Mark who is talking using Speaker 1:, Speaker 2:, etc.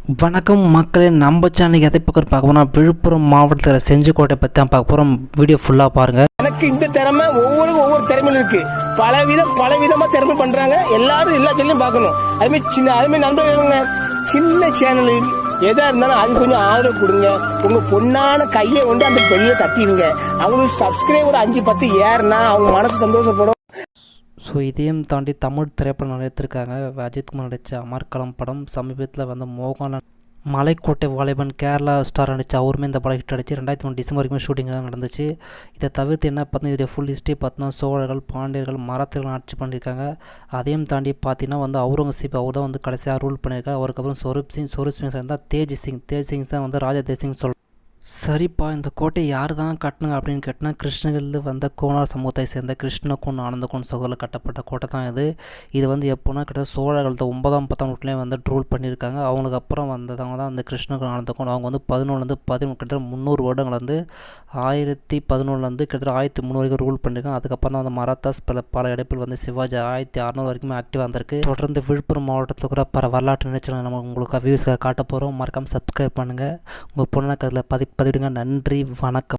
Speaker 1: வணக்கம் மக்களே, நம்ம சேனலுக்கு எதை பக்கம் பார்க்க போனால் விழுப்புரம் மாவட்டத்தில் செஞ்சிக்கோட்டை பற்றி தான் பார்க்க போகிறோம். வீடியோ ஃபுல்லாக பாருங்கள்.
Speaker 2: எனக்கு இந்த திறமை ஒவ்வொரு திறமையும் இருக்கு. பலவிதமா திறமை பண்றாங்க. எல்லாரும் எல்லா சேனலையும் பார்க்கணும். அதுமாதிரி நண்பர்கள் சின்ன சேனல் எதா இருந்தாலும் அது கொஞ்சம் ஆதரவு கொடுங்க. உங்க பொண்ணான கையை கொண்டு அந்த பெல்ல தட்டிடுங்க. அவங்களுக்கு சப்ஸ்கிரைபர் 5-10 ஏறுனா அவங்க மனசு சந்தோஷப்படும்.
Speaker 1: ஸோ இதையும் தாண்டி தமிழ் திரைப்படம் நடித்திருக்காங்க. அஜித்குமார் நடித்த அமர்கலம் படம், சமீபத்தில் வந்து மோகன் மலைக்கோட்டை வாலிபன் கேரளா ஸ்டார் நடிச்சு அவருமே இந்த படம் ஹிட் அடிச்சு 2003 டிசம்பர் வரைக்கும் ஷூட்டிங் தான் நடந்துச்சு. இதை தவிர்த்து என்ன பார்த்தீங்கன்னா இதோட ஃபுல் ஹிஸ்ட்ரி பார்த்தீங்கன்னா சோழர்கள், பாண்டியர்கள், மராத்தியர்கள் ஆட்சி பண்ணியிருக்காங்க. அதையும் தாண்டி பார்த்தீங்கன்னா வந்து அவுரங்கசீப் அவர் தான் வந்து கடைசியாக ரூல் பண்ணியிருக்காரு. அவருக்கப்புறம் சொரூப் சிங் இருந்தால் தேஜ் சிங் தான் வந்து ராஜா தேஜ் சிங் சரிப்பா, இந்த கோட்டை யார் தான் கட்டினாங்க அப்படின்னு கேட்டால் கிருஷ்ணகிரியில் வந்த கோனார் சமூகத்தை சேர்ந்த கிருஷ்ணகோன் ஆனந்தகோன் சகோதரில் கட்டப்பட்ட கோட்டை தான் இது வந்து எப்போனா கிட்ட சோழர்கள் 9ஆம் 10ஆம் நூற்றாண்டுலேயே வந்து ரூல் பண்ணியிருக்காங்க. அவங்களுக்கு அப்புறம் வந்தவங்க தான் அந்த கிருஷ்ணகோன் ஆனந்தகோன். அவங்க வந்து 11-13 கிட்டத்தட்ட 300 வருடங்கள் வந்து 1011 கிட்டத்தட்ட 1300 வரைக்கும் ரூல் பண்ணியிருக்காங்க. அதுக்கப்புறம் தான் அந்த மராத்தாஸ் பல இடப்பில் வந்து சிவாஜி 1600 வரைக்குமே ஆக்டிவாக வந்திருக்கு. தொடர்ந்து விழுப்புரம் மாவட்டத்தில் கூட வரலாற்று நினைச்சு நம்ம உங்களுக்கு வியூஸ்க்காக காட்ட போகிறோம். மறக்காமல் சப்ஸ்கிரைப் பண்ணுங்கள். உங்கள் பொண்ணு கதில் பதிவிடுங்க. நன்றி, வணக்கம்.